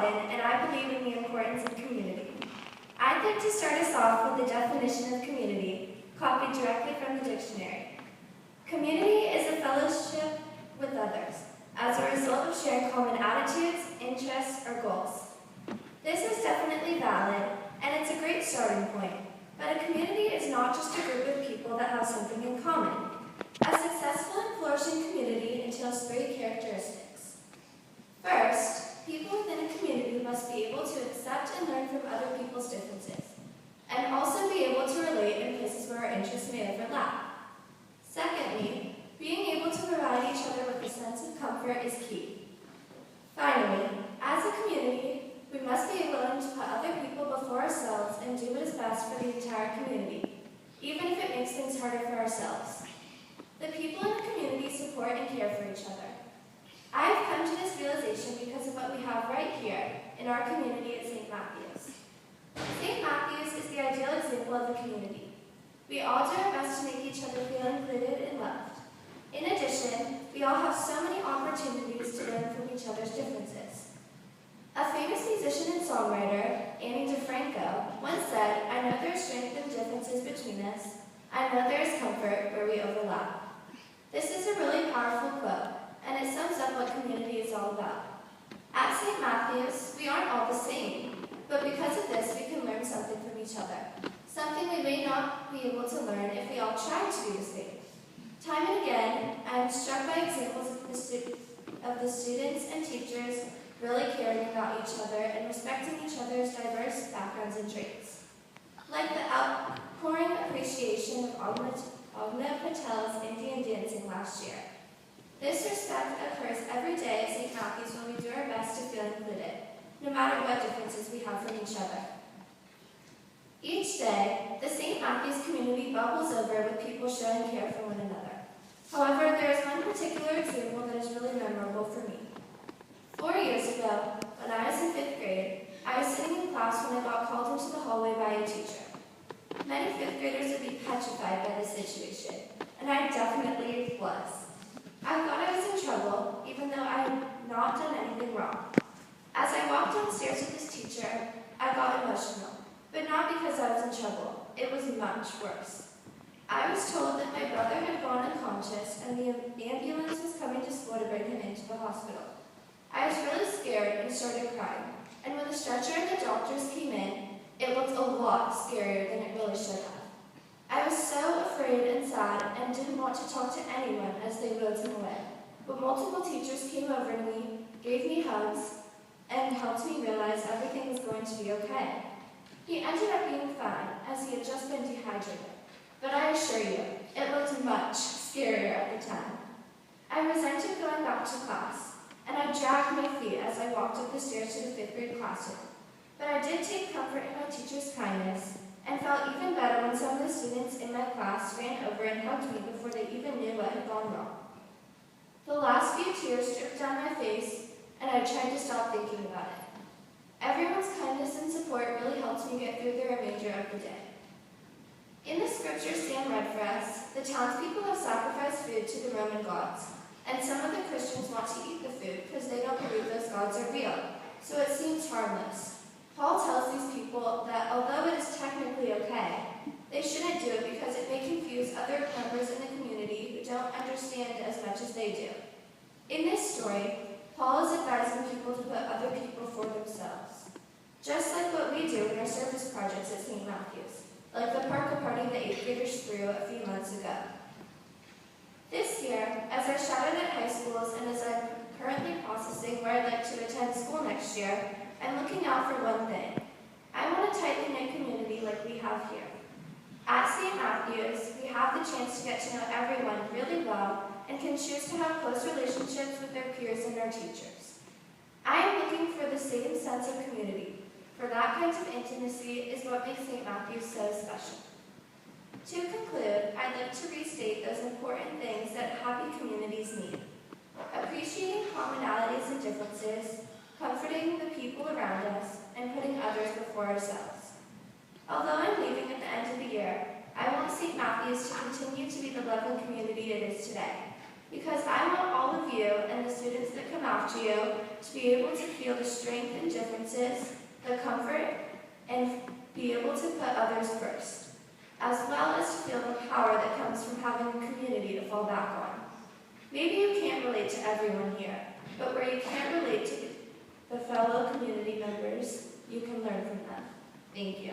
often, and I believe in the importance of community. I'd like to start us off with the definition of community, copied directly from the dictionary. Community is a fellowship with others, as a result of sharing common attitudes, interests, or goals. This is definitely valid, and it's a great starting point, but a community is not just a group of people that have something in common. A successful and flourishing community entails 3 characteristics. First, people within a community must be able to accept and learn from other people's differences, and also be able to relate in places where our interests may overlap. Secondly, being able to provide each other with a sense of comfort is key. Finally, as a community, we must be willing to put other people before ourselves and do what is best for the entire community, even if it makes things harder for ourselves. The people in the community support and care for each other. I have come to this realization because of what we have right here in our community at St. Matthew's. St. Matthew's is the ideal example of a community. We all do our best to make each other feel included and loved. In addition, we all have so many opportunities to learn from each other's differences. A famous musician and songwriter, Annie DeFranco, once said, "I know there is strength in differences between us. I know there is comfort where we overlap." This is a really powerful quote, and it sums up what community is all about. At St. Matthew's, we aren't all the same, but because of this, we can learn something from each other. Something we may not be able to learn if we all tried to be the same. Time and again, I am struck by examples of the students and teachers really caring about each other and respecting each other's diverse backgrounds and traits. Like the outpouring appreciation of Agna Patel's Indian dancing last year. This respect occurs every day at St. Matthew's when we do our best to feel included, no matter what differences we have from each other. Each day, the St. Matthew's community bubbles over with people showing care for one another. However, there is one particular example that is really memorable for me. 4 years ago, when I was in 5th grade, I was sitting in class when I got called into the hallway by a teacher. Many 5th graders would be petrified by this situation, and I definitely was. I thought I was in trouble, even though I had not done anything wrong. As I walked downstairs with this teacher, I got emotional, but not because I was in trouble. It was much worse. I was told that my brother had gone unconscious and the ambulance was coming to school to bring him into the hospital. I was really scared and started crying, and when the stretcher and the doctors came in, it looked a lot scarier than it really should have. I was so afraid and sad and didn't want to talk to anyone as they wheeled him away, but multiple teachers came over to me, gave me hugs, and helped me realize everything was going to be okay. He ended up being fine, as he had just been dehydrated. But I assure you, it looked much scarier at the time. I resented going back to class, and I dragged my feet as I walked up the stairs to the 5th grade classroom. But I did take comfort in my teacher's kindness, and felt even better when some of the students in my class ran over and hugged me before they even knew what had gone wrong. The last few tears dripped down my face, and I tried to stop thinking about it. Everyone's kindness and support really helped me get through the remainder of the day. In the scriptures Sam read for us, the townspeople have sacrificed food to the Roman gods, and some of the Christians want to eat the food because they don't believe those gods are real, so it seems harmless. Paul tells these people that although it is technically okay, they shouldn't do it because it may confuse other members in the community who don't understand as much as they do. In this story, Paul is advising people to put other people for themselves, just like what we do in our service projects at St. Matthew's, like the parka party the 8th graders threw a few months ago. This year, as I shadowed at high schools and as I'm currently processing where I'd like to attend school next year, I'm looking out for one thing. I want a tightly knit community like we have here. At St. Matthew's, we have the chance to get to know everyone really well and can choose to have close relationships with their peers and our teachers. I am looking for the same sense of community, for that kind of intimacy is what makes St. Matthew's so special. To conclude, I'd like to restate those important things that happy communities need. Appreciating commonalities and differences, comforting the people around us, and putting others before ourselves. Although I'm leaving at the end of the year, I want St. Matthew's to continue to be the loving community it is today. because I want all of you and the students that come after you to be able to feel the strength and differences, the comfort, and be able to put others first, as well as to feel the power that comes from having a community to fall back on. Maybe you can't relate to everyone here, but where you can relate to the fellow community members, you can learn from them. Thank you.